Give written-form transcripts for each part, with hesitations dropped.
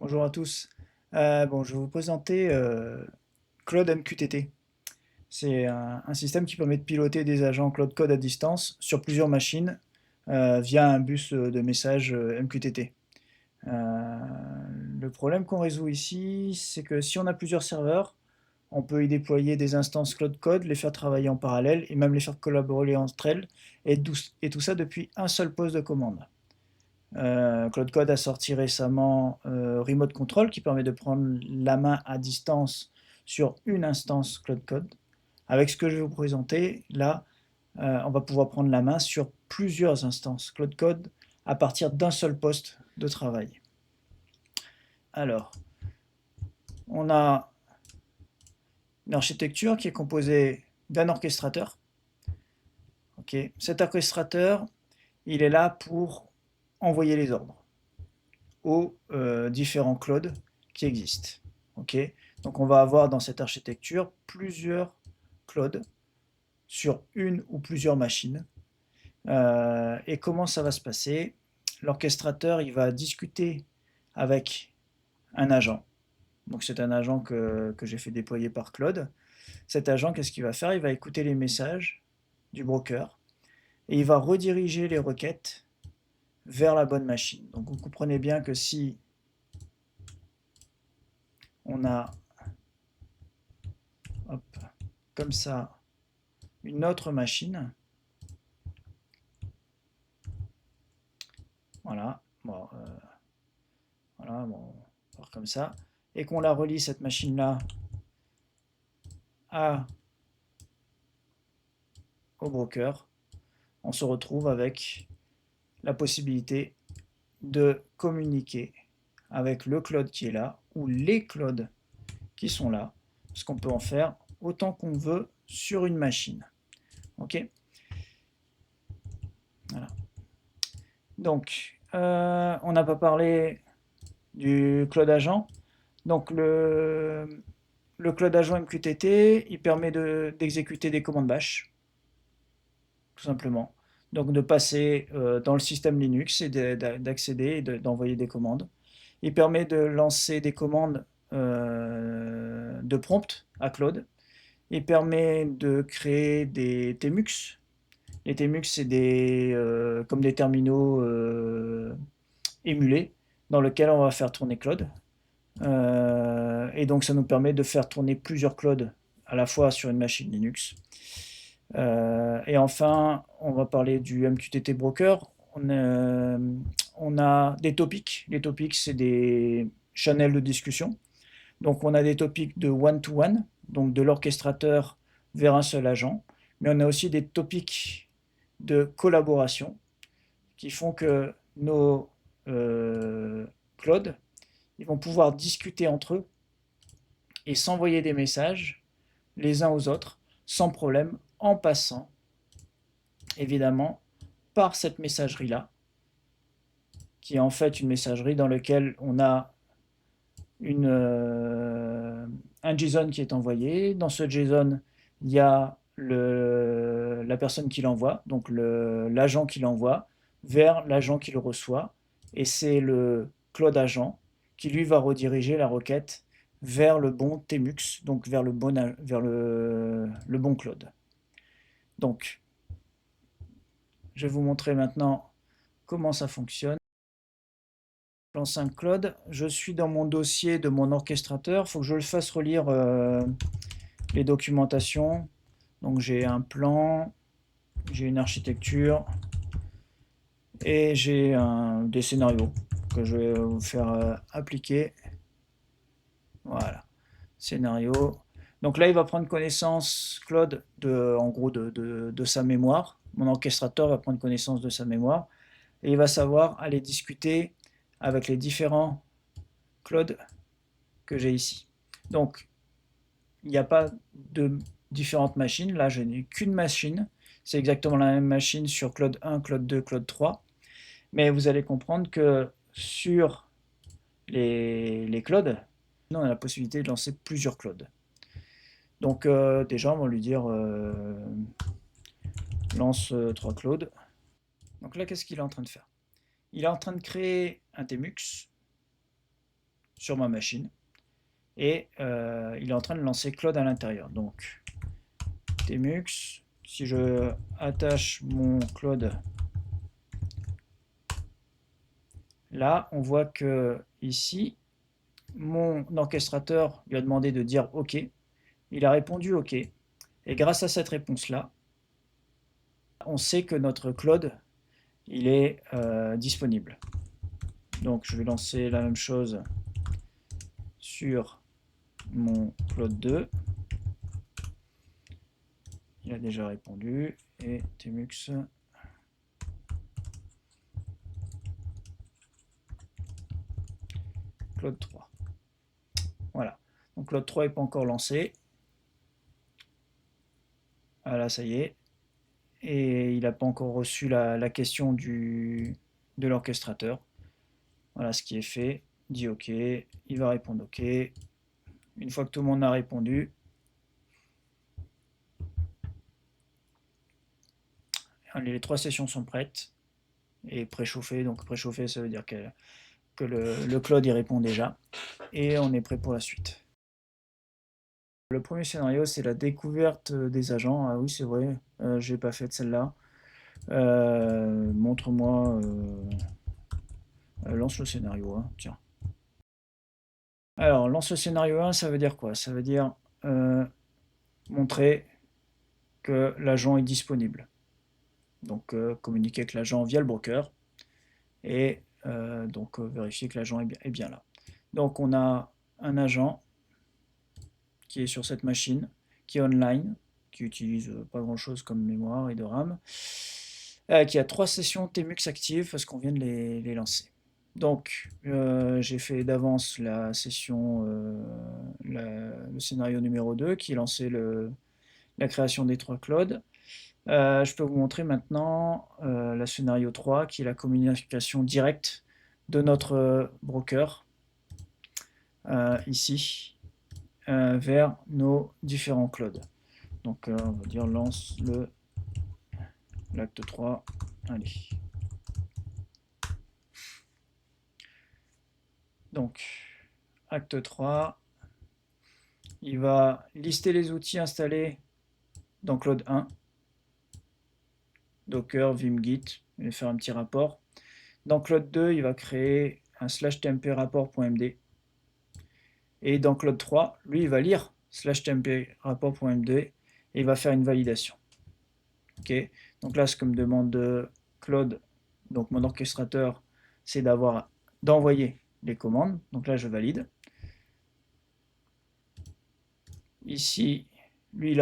Bonjour à tous. Bon, je vais vous présenter Cloud MQTT. C'est un système qui permet de piloter des agents Cloud Code à distance sur plusieurs machines via un bus de messages MQTT. Euh, le problème qu'on résout ici, c'est que si on a plusieurs serveurs, on peut y déployer des instances Cloud Code, les faire travailler en parallèle et même les faire collaborer entre elles, et tout ça depuis un seul poste de commande. Claude Code a sorti récemment Remote Control qui permet de prendre la main à distance sur une instance Claude Code. Avec ce que je vais vous présenter, là, on va pouvoir prendre la main sur plusieurs instances Claude Code à partir d'un seul poste de travail. Alors, on a une architecture qui est composée d'un orchestrateur. Okay. Cet orchestrateur, il est là pour envoyer les ordres aux différents clouds qui existent. Okay. Donc on va avoir dans cette architecture plusieurs clouds sur une ou plusieurs machines. Et comment ça va se passer? L'orchestrateur, il va discuter avec un agent. Donc c'est un agent que j'ai fait déployer par Claude. Cet agent, qu'est-ce qu'il va faire? Il va écouter les messages du broker et il va rediriger les requêtes vers la bonne machine. Donc vous comprenez bien que si on a, hop, comme ça, une autre machine, voilà, bon, voilà, bon, on va voir comme ça, et qu'on la relie cette machine-là au broker, on se retrouve avec la possibilité de communiquer avec le cloud qui est là, ou les clouds qui sont là, parce qu'on peut en faire autant qu'on veut sur une machine. Ok. Voilà. Donc, on n'a pas parlé du cloud agent. Donc, le cloud agent MQTT, il permet d'exécuter des commandes bash, tout simplement. Donc, de passer dans le système Linux et d'accéder et d'envoyer des commandes. Il permet de lancer des commandes de prompt à Claude. Il permet de créer des TMUX. Les TMUX, c'est comme des terminaux émulés dans lesquels on va faire tourner Claude. Et donc, ça nous permet de faire tourner plusieurs clouds à la fois sur une machine Linux. Et enfin, on va parler du MQTT Broker. On a des topics. Les topics, c'est des channels de discussion. Donc, on a des topics de one-to-one, donc de l'orchestrateur vers un seul agent. Mais on a aussi des topics de collaboration qui font que nos clouds, ils vont pouvoir discuter entre eux et s'envoyer des messages les uns aux autres sans problème en passant évidemment par cette messagerie là qui est en fait une messagerie dans laquelle on a un JSON qui est envoyé. Dans ce JSON, il y a la personne qui l'envoie, donc l'agent qui l'envoie, vers l'agent qui le reçoit. Et c'est le cloud agent qui lui va rediriger la requête vers le bon TMUX, donc vers le bon cloud. Donc, je vais vous montrer maintenant comment ça fonctionne. Je lance un cloud, je suis dans mon dossier de mon orchestrateur, il faut que je le fasse relire les documentations. Donc j'ai un plan, j'ai une architecture et j'ai des scénarios que je vais vous faire appliquer. Voilà, scénario. Donc là, il va prendre connaissance, Claude, en gros de sa mémoire. Mon orchestrateur va prendre connaissance de sa mémoire et il va savoir aller discuter avec les différents Claude que j'ai ici. Donc, il n'y a pas de différentes machines. Là, je n'ai qu'une machine. C'est exactement la même machine sur Claude 1, Claude 2, Claude 3. Mais vous allez comprendre que sur les Claudes, on a la possibilité de lancer plusieurs Claudes. Donc déjà, on va lui dire lance 3 Claudes. Donc là, qu'est-ce qu'il est en train de faire? Il est en train de créer un TMUX sur ma machine et il est en train de lancer Claude à l'intérieur. Donc Tmux, si je attache mon Claude là, on voit que ici, mon orchestrateur lui a demandé de dire OK. Il a répondu OK. Et grâce à cette réponse-là, on sait que notre Claude, il est disponible. Donc je vais lancer la même chose sur mon Claude 2. Il a déjà répondu. Et Tmux. Claude 3. Voilà. Donc Claude 3 n'est pas encore lancé. Voilà, ça y est. Et il n'a pas encore reçu la question de l'orchestrateur. Voilà ce qui est fait. Il dit OK. Il va répondre OK. Une fois que tout le monde a répondu, les 3 sessions sont prêtes et préchauffées. Donc préchauffées, ça veut dire que le Claude y répond déjà. Et on est prêt pour la suite. Le premier scénario, c'est la découverte des agents. Ah oui, c'est vrai, j'ai pas fait de celle-là. Montre-moi. Lance le scénario 1, tiens. Alors, lance le scénario 1, ça veut dire quoi? Ça veut dire montrer que l'agent est disponible. Donc, communiquer avec l'agent via le broker et donc vérifier que l'agent est bien là. Donc, on a un agent qui est sur cette machine, qui est online, qui utilise pas grand-chose comme mémoire et de RAM, qui a 3 sessions Tmux actives parce qu'on vient de les lancer. Donc, j'ai fait d'avance la session, le scénario numéro 2 qui lançait la création des 3 clouds. Je peux vous montrer maintenant le scénario 3 qui est la communication directe de notre broker ici vers nos différents clouds. Donc on va dire lance l'acte 3. Allez. Donc acte 3, il va lister les outils installés dans Cloud 1. Docker, Vim, Git, il va faire un petit rapport. Dans Cloud 2, il va créer un /temp rapport.md. Et dans Cloud 3, lui, il va lire /temp rapport.md et il va faire une validation. Ok, donc là, ce que me demande Claude, donc mon orchestrateur, c'est d'envoyer les commandes. Donc là, je valide. Ici, lui,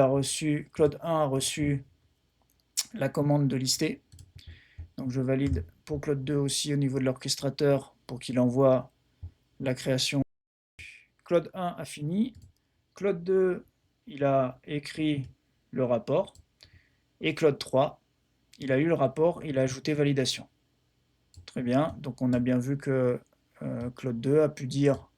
Claude 1 a reçu la commande de lister. Donc je valide pour Claude 2 aussi au niveau de l'orchestrateur pour qu'il envoie la création. Claude 1 a fini. Claude 2, il a écrit le rapport. Et Claude 3, il a eu le rapport, il a ajouté validation. Très bien, donc on a bien vu que Claude 2 a pu dire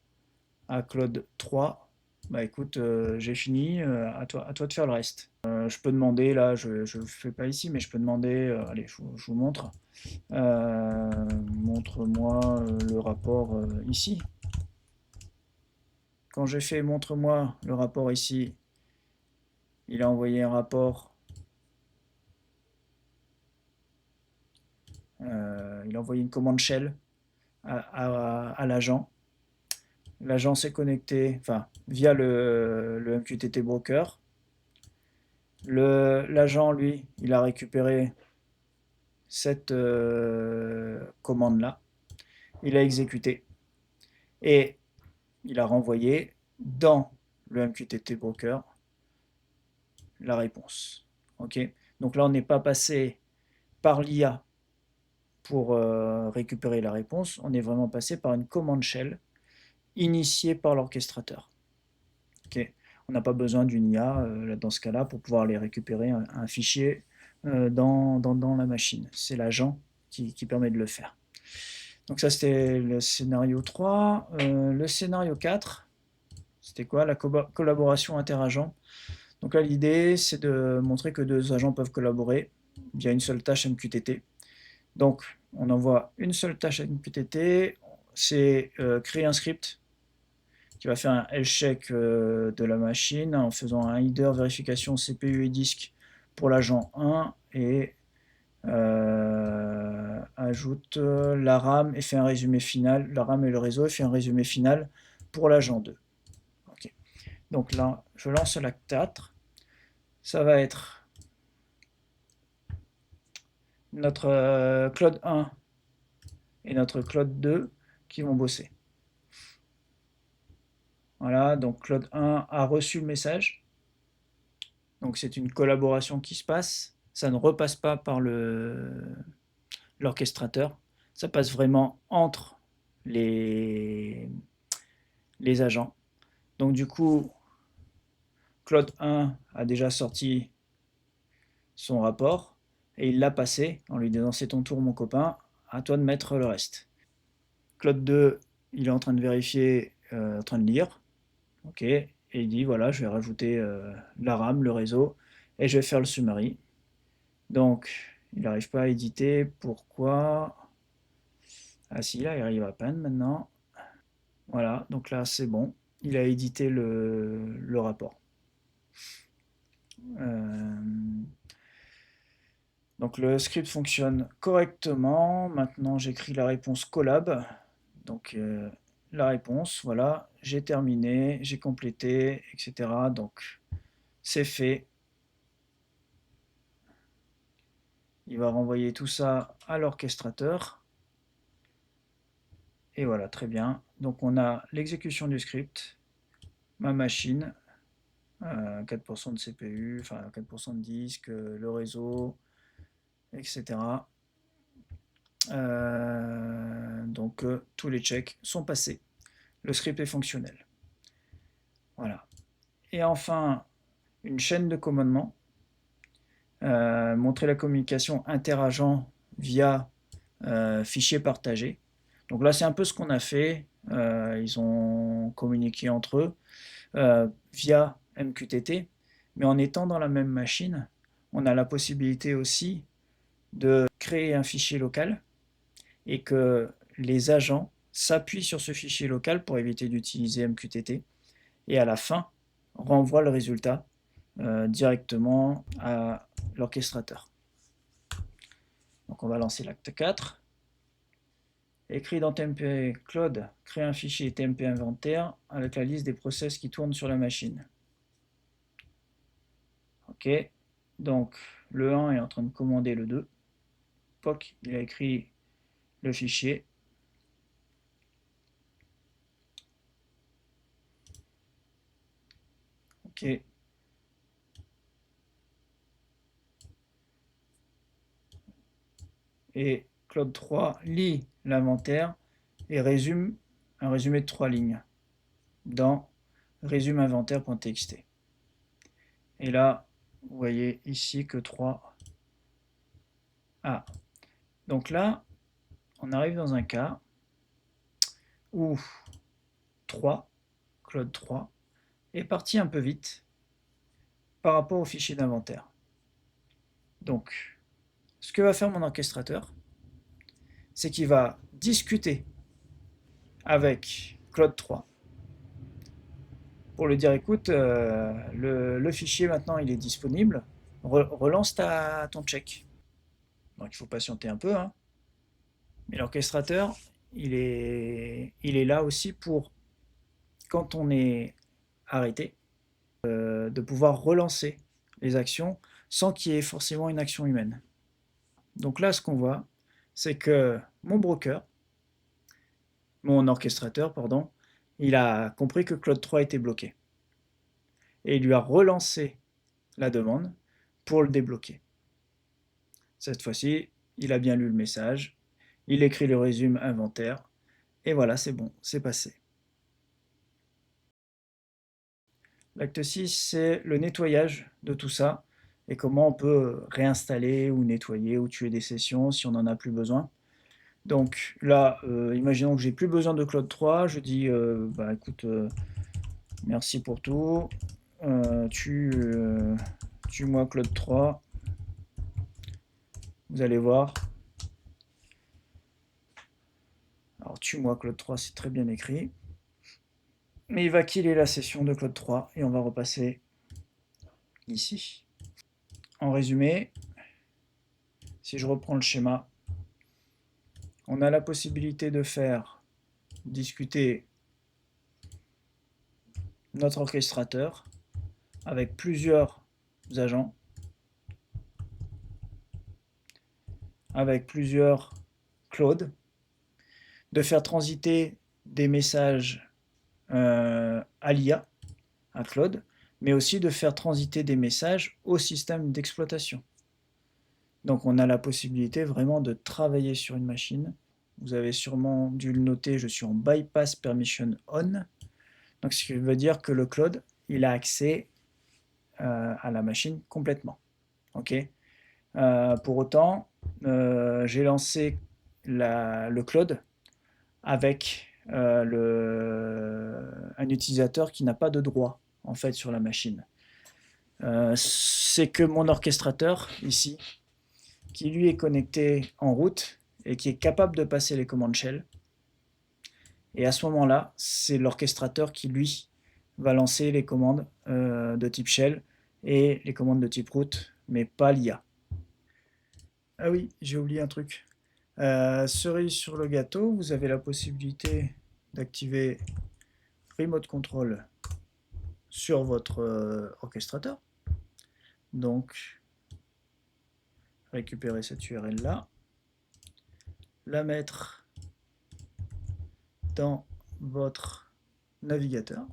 à Claude 3, bah écoute, j'ai fini, à toi de faire le reste. Je peux demander, là je ne le fais pas ici, mais je peux demander, allez, je vous montre, montre-moi le rapport ici. Quand j'ai fait montre-moi le rapport ici, il a envoyé un rapport, il a envoyé une commande shell à l'agent. L'agent s'est connecté, enfin, via le MQTT broker. L'agent, lui, il a récupéré cette commande-là. Il a exécuté. Et il a renvoyé dans le MQTT broker la réponse. Ok, donc là, on n'est pas passé par l'IA pour récupérer la réponse. On est vraiment passé par une commande shell initiée par l'orchestrateur. Ok, on n'a pas besoin d'une IA dans ce cas-là pour pouvoir aller récupérer un fichier dans la machine. C'est l'agent qui permet de le faire. Donc ça, c'était le scénario 3. Le scénario 4, c'était quoi? La collaboration interagent. Donc là, l'idée, c'est de montrer que 2 agents peuvent collaborer via une seule tâche MQTT. Donc, on envoie une seule tâche MQTT, c'est créer un script qui va faire un health check de la machine en faisant un header vérification CPU et disque pour l'agent 1 et ajoute la RAM et fait un résumé final, la RAM et le réseau et fait un résumé final pour l'agent 2. Okay. Donc là, je lance l'acte 4. Ça va être notre Claude 1 et notre Claude 2 qui vont bosser. Voilà, donc Claude 1 a reçu le message. Donc c'est une collaboration qui se passe. Ça ne repasse pas par l'orchestrateur. Ça passe vraiment entre les agents. Donc du coup, Claude 1 a déjà sorti son rapport et il l'a passé en lui disant c'est ton tour mon copain, à toi de mettre le reste. Claude 2, il est en train de vérifier, en train de lire, ok, et il dit voilà je vais rajouter la RAM, le réseau, et je vais faire le summary. Donc il n'arrive pas à éditer, pourquoi? Ah si, là il arrive à peine maintenant. Voilà, donc là c'est bon, il a édité le rapport. Euh, donc le script fonctionne correctement. Maintenant j'écris la réponse collab. Donc la réponse, voilà, j'ai terminé, j'ai complété, etc. Donc c'est fait. Il va renvoyer tout ça à l'orchestrateur. Et voilà, très bien. Donc on a l'exécution du script, ma machine, 4% de CPU, enfin 4% de disque, le réseau, etc. Donc tous les checks sont passés. Le script est fonctionnel. Voilà. Et enfin, une chaîne de commandement. Montrer la communication interagent via fichier partagé. Donc là, c'est un peu ce qu'on a fait. Ils ont communiqué entre eux via MQTT, mais en étant dans la même machine, on a la possibilité aussi de créer un fichier local et que les agents s'appuient sur ce fichier local pour éviter d'utiliser MQTT et à la fin renvoient le résultat directement à l'orchestrateur. Donc on va lancer l'acte 4. Écrit dans TMP Claude, crée un fichier TMP inventaire avec la liste des process qui tournent sur la machine. Ok, donc le 1 est en train de commander le 2. POC, il a écrit le fichier. Ok. Et Claude 3 lit l'inventaire et résume un résumé de 3 lignes dans résume inventaire.txt. Et là, vous voyez ici que 3. Ah, donc là, on arrive dans un cas où 3, Claude 3, est parti un peu vite par rapport au fichier d'inventaire. Donc, ce que va faire mon orchestrateur, c'est qu'il va discuter avec Claude 3 pour lui dire écoute, le fichier maintenant il est disponible, relance ton check. Donc il faut patienter un peu, hein. Mais l'orchestrateur, il est là aussi pour, quand on est arrêté, de pouvoir relancer les actions sans qu'il y ait forcément une action humaine. Donc là, ce qu'on voit, c'est que mon broker, mon orchestrateur, pardon, il a compris que Claude 3 était bloqué. Et il lui a relancé la demande pour le débloquer. Cette fois-ci, il a bien lu le message, il écrit le résumé inventaire, et voilà, c'est bon, c'est passé. L'acte 6, c'est le nettoyage de tout ça, et comment on peut réinstaller ou nettoyer ou tuer des sessions si on n'en a plus besoin. Donc là, imaginons que j'ai plus besoin de Claude 3, je dis, bah écoute, merci pour tout, tue-moi Claude 3, vous allez voir. Alors tue-moi Claude 3, c'est très bien écrit. Mais il va killer la session de Claude 3 et on va repasser ici. En résumé, si je reprends le schéma, on a la possibilité de faire discuter notre orchestrateur avec plusieurs agents, avec plusieurs Claude, de faire transiter des messages à l'IA, à Claude, mais aussi de faire transiter des messages au système d'exploitation. Donc on a la possibilité vraiment de travailler sur une machine. Vous avez sûrement dû le noter, je suis en bypass permission on. Donc ce qui veut dire que le Claude, il a accès à la machine complètement. Ok. Pour autant, j'ai lancé le Claude avec un utilisateur qui n'a pas de droit en fait sur la machine. C'est que mon orchestrateur ici, qui lui est connecté en route et qui est capable de passer les commandes shell. Et à ce moment-là, c'est l'orchestrateur qui lui va lancer les commandes de type shell et les commandes de type root, mais pas l'IA. Ah oui, j'ai oublié un truc. Cerise sur le gâteau, vous avez la possibilité d'activer Remote Control sur votre orchestrateur. Donc, récupérer cette URL là, la mettre dans votre navigateur.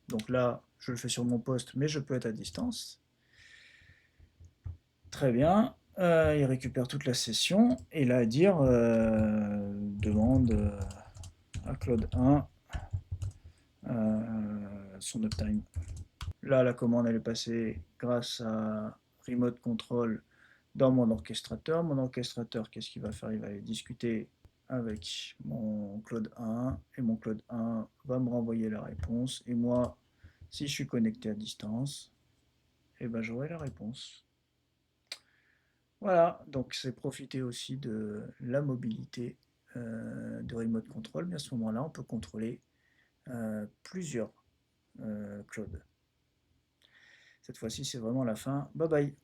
Donc là, je le fais sur mon poste, mais je peux être à distance. Très bien. Il récupère toute la session et là dire demande à Claude 1 son uptime. Là, la commande elle est passée grâce à Remote Control dans mon orchestrateur. Mon orchestrateur, qu'est-ce qu'il va faire? Il va aller discuter avec mon Claude 1 et mon Claude 1 va me renvoyer la réponse. Et moi, si je suis connecté à distance, et ben j'aurai la réponse. Voilà, donc c'est profiter aussi de la mobilité de Remote Control, mais à ce moment-là, on peut contrôler plusieurs clouds. Cette fois-ci, c'est vraiment la fin. Bye bye.